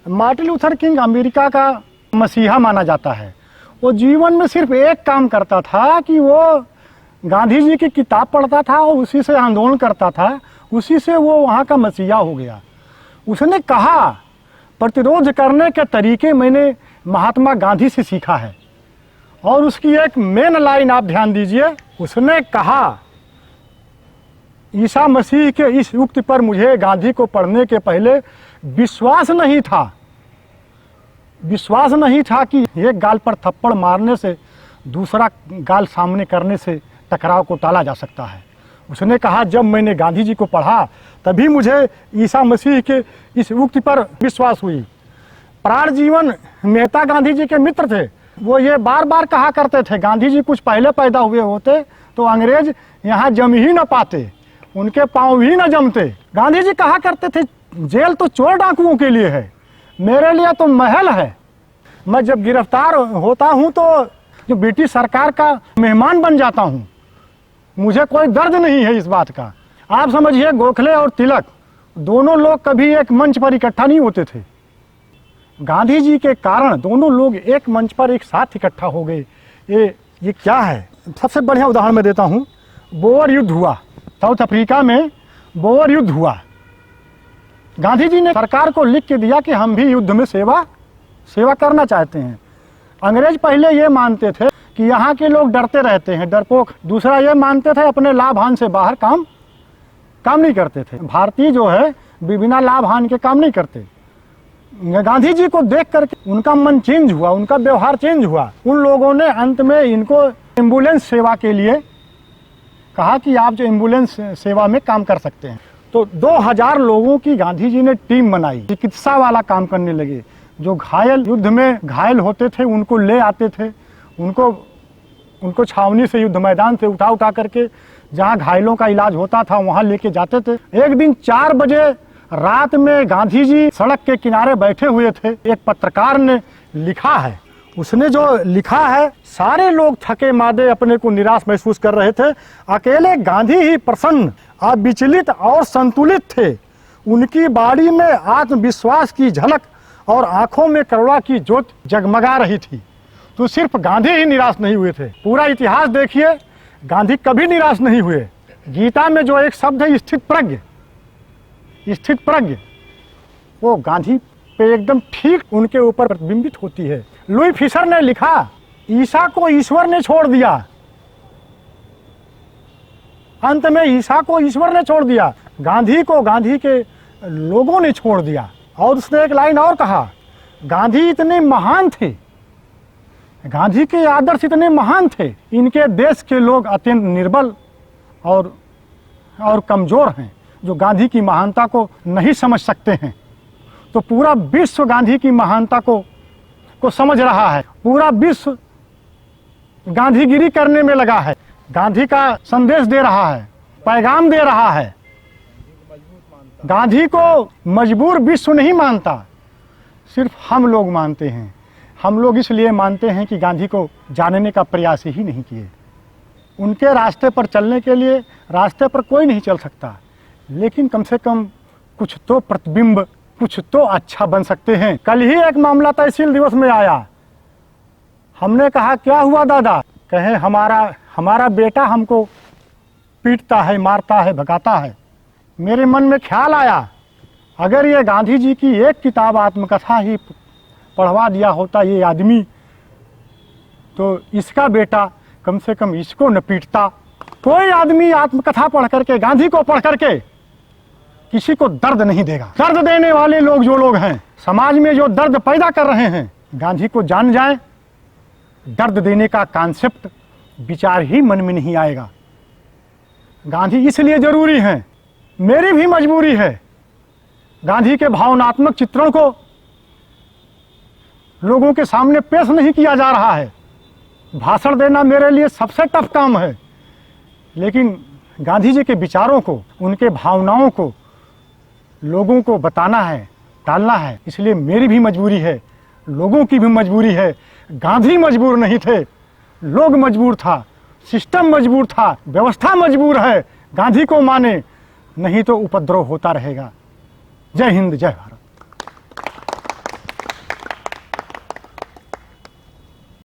Martin Luther king America का मसीहा माना जाता है। वो जीवन में सिर्फ एक काम करता था कि वो गांधी जी की किताब पढ़ता था और उसी से आंदोलन करता था, उसी से वो वहाँ का मसीहा हो गया। उसने कहा, प्रतिरोध करने के तरीके मैंने महात्मा गांधी से सीखा है। और उसकी एक मेन लाइन आप ध्यान दीजिए, उसने कहा, ईसा मसीह के इस उक्ति पर मुझे गांधी को पढ़ने के पहले विश्वास नहीं था कि एक गाल पर थप्पड़ मारने से दूसरा गाल सामने करने से टकराव को टाला जा सकता है। उसने कहा, जब मैंने गांधी जी को पढ़ा तभी मुझे ईसा मसीह के इस उक्ति पर विश्वास हुई। प्राण जीवन मेहता गांधी जी के मित्र थे। वो ये बार बार कहा करते थे, गांधी जी कुछ पहले पैदा हुए होते तो अंग्रेज यहाँ जम ही न पाते, उनके पाँव भी न जमते। गांधी जी कहा करते थे, जेल तो चोर डाकुओं के लिए है, मेरे लिए तो महल है। मैं जब गिरफ्तार होता हूँ तो जो ब्रिटिश सरकार का मेहमान बन जाता हूँ, मुझे कोई दर्द नहीं है इस बात का। आप समझिए, गोखले और तिलक दोनों लोग कभी एक मंच पर इकट्ठा नहीं होते थे। गांधी जी के कारण दोनों लोग एक मंच पर एक साथ इकट्ठा हो गए। ये क्या है? सबसे बढ़िया उदाहरण मैं देता हूँ। बोअर युद्ध हुआ, साउथ अफ्रीका में बोअर युद्ध हुआ। गांधी जी ने सरकार को लिख के दिया कि हम भी युद्ध में सेवा करना चाहते हैं। अंग्रेज पहले ये मानते थे कि यहाँ के लोग डरते रहते हैं, डरपोक। दूसरा ये मानते थे अपने लाभ हानि से बाहर काम नहीं करते थे। भारतीय जो है बिना लाभ हानि के काम नहीं करते। गांधी जी को देख करके उनका मन चेंज हुआ, उनका व्यवहार चेंज हुआ। उन लोगों ने अंत में इनको एम्बुलेंस सेवा के लिए कहा कि आप जो एम्बुलेंस सेवा में काम कर सकते हैं। तो 2000 लोगों की गांधी जी ने टीम बनाई, चिकित्सा वाला काम करने लगे। जो घायल, युद्ध में घायल होते थे उनको ले आते थे, उनको छावनी से, युद्ध मैदान से उठा करके जहाँ घायलों का इलाज होता था वहाँ लेके जाते थे। एक दिन 4 बजे रात में गांधी जी सड़क के किनारे बैठे हुए थे। एक पत्रकार ने लिखा है, उसने जो लिखा है, सारे लोग थके मादे अपने को निराश महसूस कर रहे थे, अकेले गांधी ही प्रसन्न, अविचलित और संतुलित थे। उनकी बाड़ी में आत्मविश्वास की झलक और आंखों में करुणा की ज्योत जगमगा रही थी। तो सिर्फ गांधी ही निराश नहीं हुए थे। पूरा इतिहास देखिए, गांधी कभी निराश नहीं हुए। गीता में जो एक शब्द है स्थित प्रज्ञ, वो गांधी पे एकदम ठीक उनके ऊपर प्रतिबिंबित होती है। लुई फिशर ने लिखा, ईसा को ईश्वर ने छोड़ दिया। अंत में ईसा को ईश्वर ने छोड़ दिया, गांधी को गांधी के लोगों ने छोड़ दिया। और उसने एक लाइन और कहा, गांधी इतने महान थे, गांधी के आदर्श इतने महान थे, इनके देश के लोग अत्यंत निर्बल और कमजोर हैं, जो गांधी की महानता को नहीं समझ सकते हैं। तो पूरा विश्व गांधी की महानता को समझ रहा है। पूरा विश्व गांधीगिरी करने में लगा है, गांधी का संदेश दे रहा है, पैगाम दे रहा है। गांधी को मजबूर विश्व नहीं मानता, सिर्फ हम लोग मानते हैं। हम लोग इसलिए मानते हैं कि गांधी को जानने का प्रयास ही नहीं किए। उनके रास्ते पर चलने के लिए रास्ते पर कोई नहीं चल सकता, लेकिन कम से कम कुछ तो प्रतिबिंब, कुछ तो अच्छा बन सकते हैं। कल ही एक मामला तहसील दिवस में आया। हमने कहा, क्या हुआ दादा? कहे, हमारा बेटा हमको पीटता है, मारता है, भगाता है। मेरे मन में ख्याल आया, अगर ये गांधी जी की एक किताब आत्मकथा ही पढ़वा दिया होता ये आदमी, तो इसका बेटा कम से कम इसको न पीटता। कोई आदमी आत्मकथा पढ़ करके, गांधी को पढ़ करके किसी को दर्द नहीं देगा। दर्द देने वाले लोग जो लोग हैं, समाज में जो दर्द पैदा कर रहे हैं, गांधी को जान जाए, दर्द देने का कॉन्सेप्ट, विचार ही मन में नहीं आएगा। गांधी इसलिए जरूरी है, मेरी भी मजबूरी है। गांधी के भावनात्मक चित्रों को लोगों के सामने पेश नहीं किया जा रहा है। भाषण देना मेरे लिए सबसे टफ काम है, लेकिन गांधी जी के विचारों को, उनके भावनाओं को लोगों को बताना है, डालना है। इसलिए मेरी भी मजबूरी है, लोगों की भी मजबूरी है। गांधी मजबूर नहीं थे, लोग मजबूर था, सिस्टम मजबूर था, व्यवस्था मजबूर है। गांधी को माने, नहीं तो उपद्रव होता रहेगा। जय हिंद, जय भारत।